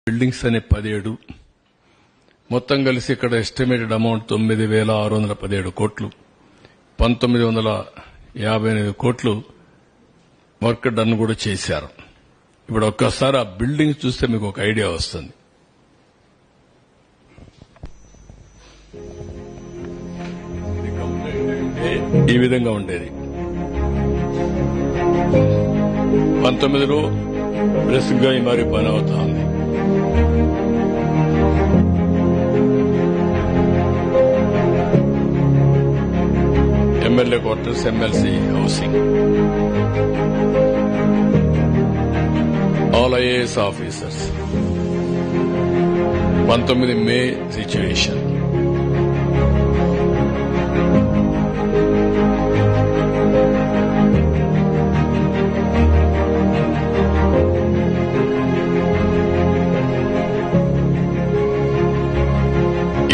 Buildings అనే 17 మొత్తం కలిసి ఇక్కడ ఎస్టిమేటెడ్ అమౌంట్ 9,617 కోట్లు 1958 కోట్లు వర్క్ డన్ కూడా చేశారు. ఇప్పుడు ఒక్కసారి ఆ బిల్డింగ్ చూస్తే మీకు ఒక ఐడియా వస్తుంది. ఈ విధంగా ఉండేది 19లో బ్రెస్గా ఈ మరి పని అవుతా ఉంది. MLA quarters, MLC housing, all IAS officers. 19 మే సిచ్యువేషన్.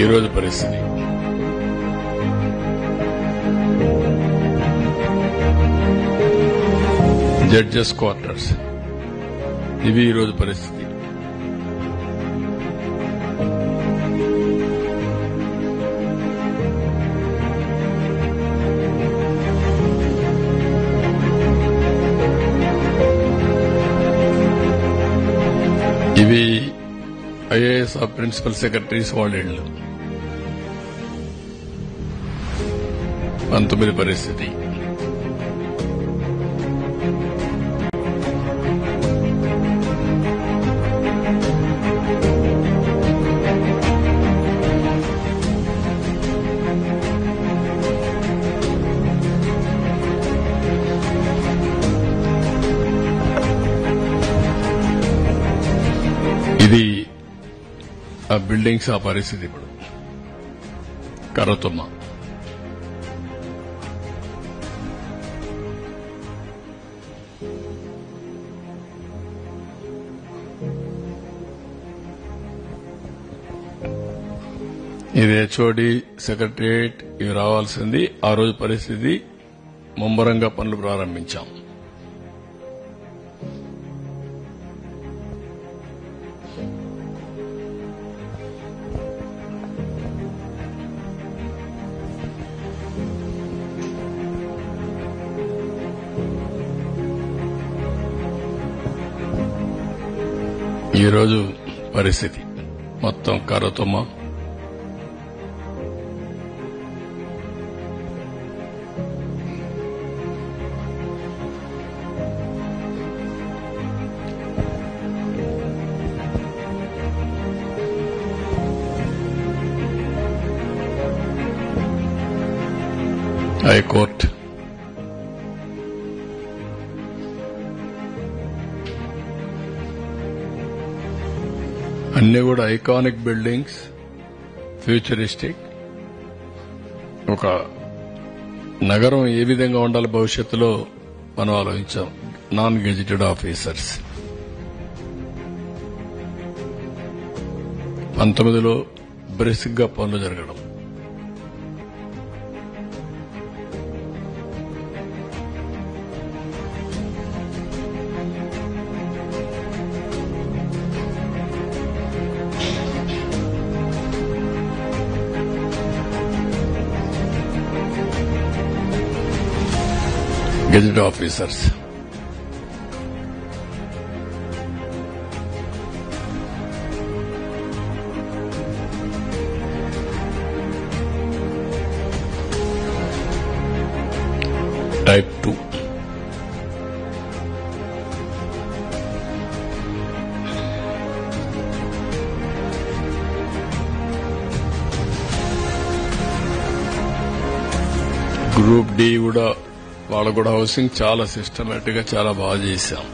ఈరోజు పరిస్థితి జడ్జెస్ క్వార్టర్స్. ఇవి ఈరోజు పరిస్థితి. ఇవి ఐఏఎస్ ప్రిన్సిపల్ సెక్రటరీస్ వాళ్ళ ఇళ్లు. 19 పరిస్థితి. ఇది ఆ బిల్డింగ్స్ ఆ పరిస్థితి. ఇప్పుడు కర్రతుమ్మ. ఇది హెచ్ఓడి సెక్రటరియట్ ఇవి రావాల్సింది. ఆ రోజు పరిస్థితి ముమ్మరంగా పనులు ప్రారంభించాం. ఈరోజు పరిస్థితి మొత్తం కర్రతుమ్మ. హైకోర్టు, అన్ని కూడా ఐకానిక్ బిల్డింగ్స్, ఫ్యూచరిస్టిక్. ఒక నగరం ఏ విధంగా ఉండాలి భవిష్యత్తులో మనం ఆలోచించాం. Non gazetted officers. 19లో బ్రిస్క్గా పనులు జరగడం. Gazette officers. Type 2. Group D కూడా వాళ్ళు కూడా హౌసింగ్ చాలా సిస్టమేటిక్ గా చాలా బాగా చేశాం.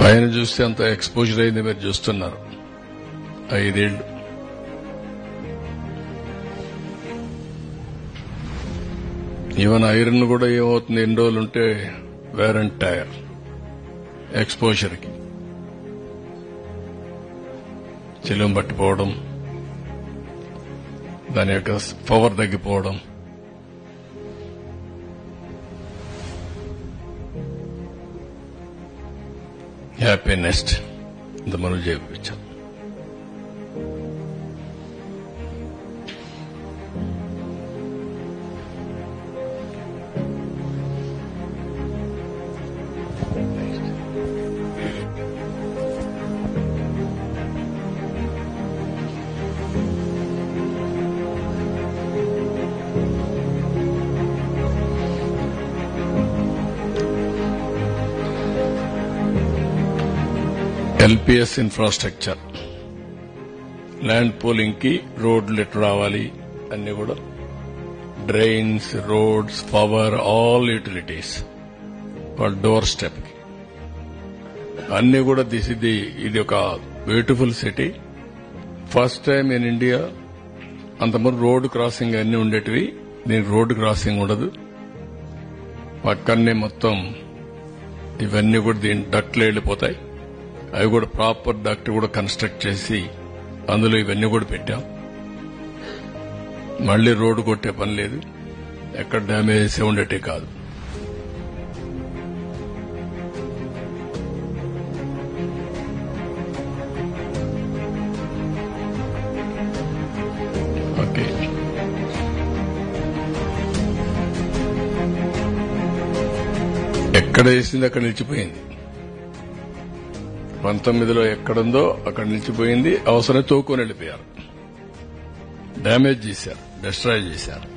పైన చూస్తే అంత ఎక్స్పోజర్ అయింది మీరు చూస్తున్నారు. 5 ఏళ్లు. ఈవెన్ ఐరన్ కూడా ఏమవుతుంది, ఎన్ని రోజులు ఉంటే వేర్ అండ్ టైర్, ఎక్స్పోజర్ కి చిలుం పట్టిపోవడం, దాని యొక్క పవర్ తగ్గిపోవడం. హ్యాపీ నెస్ట్ ఇంత మనం చేయించాం. ఎల్పీఎస్ ఇన్ఫ్రాస్ట్రక్చర్, ల్యాండ్ పూలింగ్ కి రోడ్లు ఎటు రావాలి అన్ని కూడా, drains, roads, power, all utilities వాళ్ళ డోర్ స్టెప్ కి అన్ని కూడా ఇది ఒక beautiful city. First time in India. అంతకుముందు రోడ్ క్రాసింగ్ అన్ని ఉండేటివి, దీనికి రోడ్డు క్రాసింగ్ ఉండదు. పక్కనే మొత్తం ఇవన్నీ కూడా దీని డక్ట్లు వెళ్లిపోతాయి. అవి కూడా ప్రాపర్ డక్ట్ కూడా కన్స్ట్రక్ట్ చేసి అందులో ఇవన్నీ కూడా పెట్టాం. మళ్లీ రోడ్డు కొట్టే పని లేదు, ఎక్కడ డ్యామేజెస్ ఉండేటే కాదు. ఓకే, ఎక్కడ వేసింది అక్కడ నిలిచిపోయింది. 19లో ఎక్కడుందో అక్కడ నిలిచిపోయింది. అవసరం తోకొని వెళ్లిపోయారు, డ్యామేజ్ చేశారు, డిస్ట్రాయ్ చేశారు.